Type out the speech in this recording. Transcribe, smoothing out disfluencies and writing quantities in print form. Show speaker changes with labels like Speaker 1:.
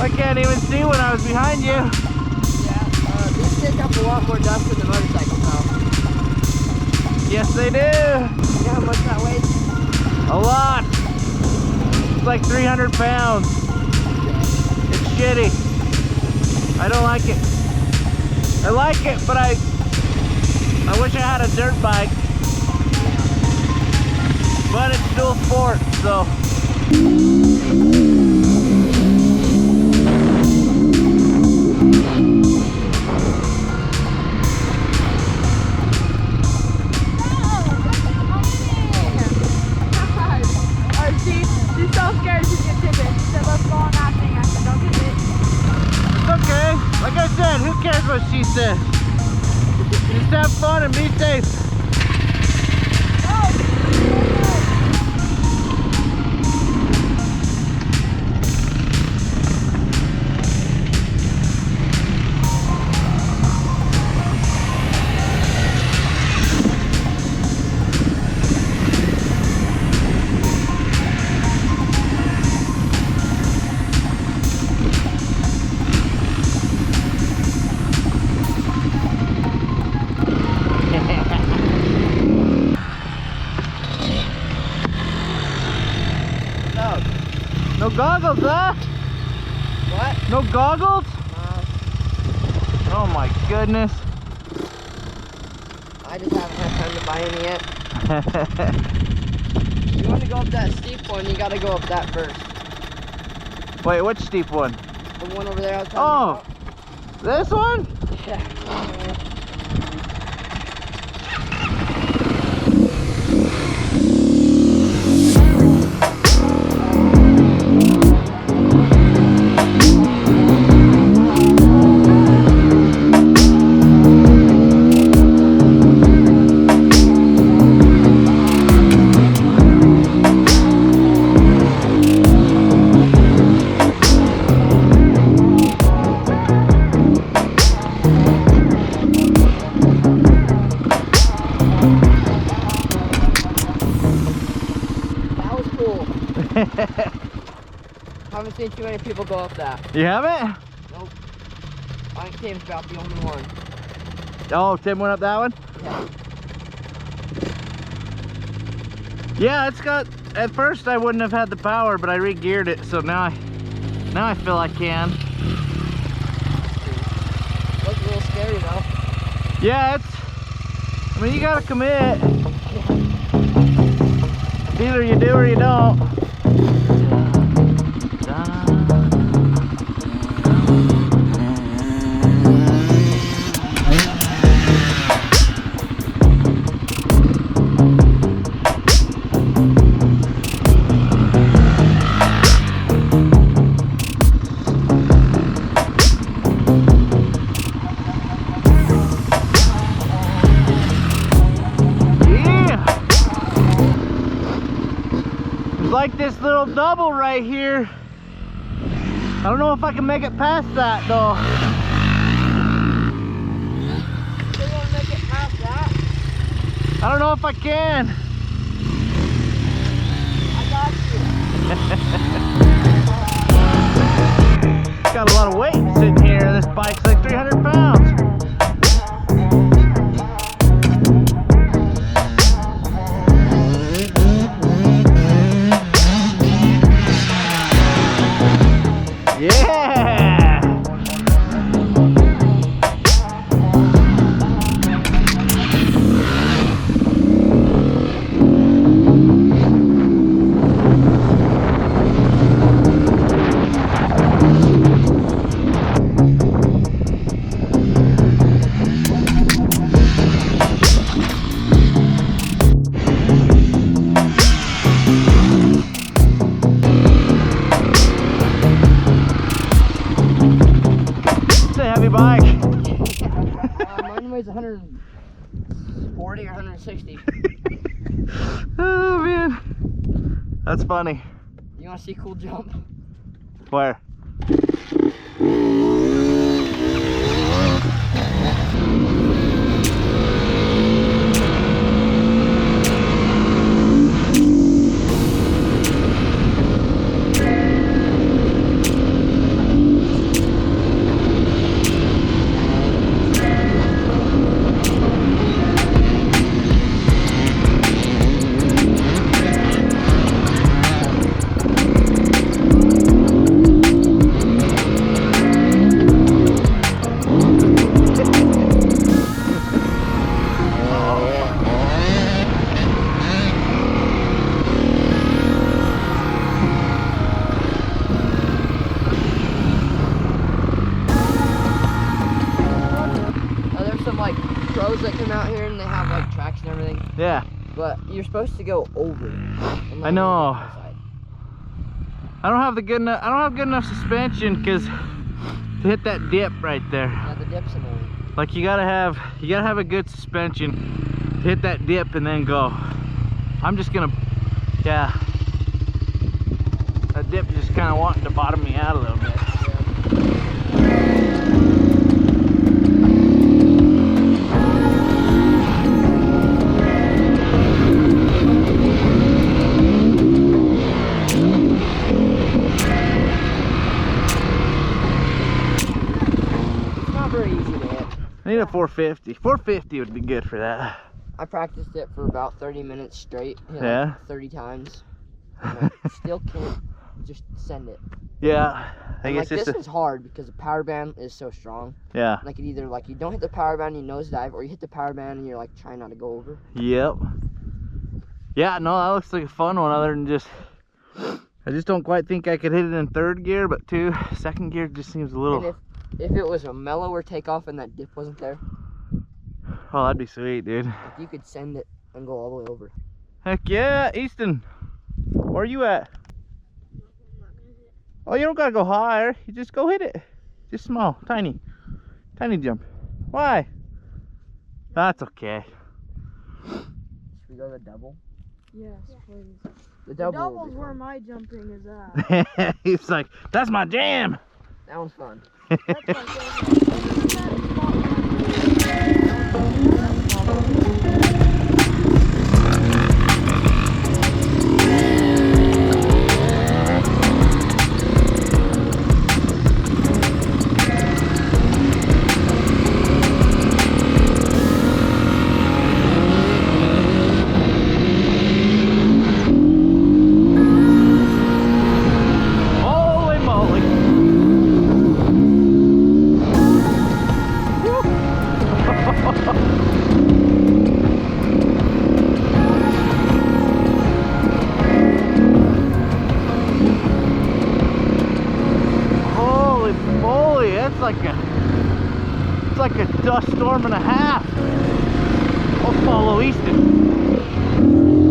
Speaker 1: I can't even see when I was behind you.
Speaker 2: Yeah, these take up a lot more dust than the motorcycle though.
Speaker 1: Yes, they do.
Speaker 2: You know how much that weighs?
Speaker 1: A lot. It's like 300 pounds. It's shitty. I don't like it. I like it, but I wish I had a dirt bike. But it's still a sport, so. Like I said, who cares what she says? Just have fun and be safe. No goggles, huh?
Speaker 2: What?
Speaker 1: No goggles?
Speaker 2: No.
Speaker 1: Oh my goodness.
Speaker 2: I just haven't had time to buy any yet. If you want to go up that steep one, you gotta go up that first.
Speaker 1: Wait, which steep one?
Speaker 2: The one over there I was talking about.
Speaker 1: This one?
Speaker 2: Yeah. Haven't seen too many people go up that.
Speaker 1: You haven't?
Speaker 2: Nope. I think Tim's about the only one.
Speaker 1: Oh, Tim went up that one?
Speaker 2: Yeah.
Speaker 1: Yeah, it's got, at first I wouldn't have had the power, but I re-geared it, so now I feel I can.
Speaker 2: Looks a little scary though.
Speaker 1: Yeah, I mean, you gotta commit. Either you do or you don't. Like this little double right here. I don't know if I can make it past that though.
Speaker 2: You want to make it past that?
Speaker 1: I don't know if I can.
Speaker 2: I got you.
Speaker 1: Got a lot of weight sitting here. This bike's like 300 pounds. Yeah! Bike.
Speaker 2: Mine weighs 140 or 160.
Speaker 1: Oh man, that's funny.
Speaker 2: You want to see a cool jump?
Speaker 1: Where?
Speaker 2: iron, they have like tracks and everything.
Speaker 1: Yeah.
Speaker 2: But you're supposed to go over it.
Speaker 1: I know. I don't have good enough suspension because to hit that dip right there.
Speaker 2: Yeah, the dip's annoying.
Speaker 1: Like you gotta have a good suspension to hit that dip and then go. I'm just gonna, yeah. That dip just kind of wanting to bottom me out a little bit.
Speaker 2: It's not very easy to hit.
Speaker 1: I need a 450. 450 would be good for that.
Speaker 2: I practiced it for about 30 minutes straight. Hit
Speaker 1: Yeah.
Speaker 2: like 30 times. And I still can't just send it.
Speaker 1: Yeah. I
Speaker 2: And
Speaker 1: guess
Speaker 2: like
Speaker 1: it's
Speaker 2: this is hard because the power band is so strong.
Speaker 1: yeah.
Speaker 2: Like it either like you don't hit the power band and you nosedive, or you hit the power band and you're like trying not to go over.
Speaker 1: Yep. Yeah, no, that looks like a fun one other than just, I just don't quite think I could hit it in third gear, but second gear just seems a little.
Speaker 2: And if it was a mellower takeoff and that dip wasn't there,
Speaker 1: Oh, that'd be sweet, dude.
Speaker 2: like you could send it and go all the way over.
Speaker 1: Heck yeah, Easton. Where are you at? Oh, you don't gotta go higher. You just go hit it. Just small, tiny jump. Why? That's okay.
Speaker 2: Should we go the double?
Speaker 3: Yes, please.
Speaker 2: The
Speaker 3: The
Speaker 2: double.
Speaker 3: double's where my jumping is at.
Speaker 1: He's like, that's my jam.
Speaker 2: That one's fun.
Speaker 3: That's my favorite.
Speaker 1: Holy moly. Holy moly, that's like it's like a dust storm and a half. I'll follow Easton.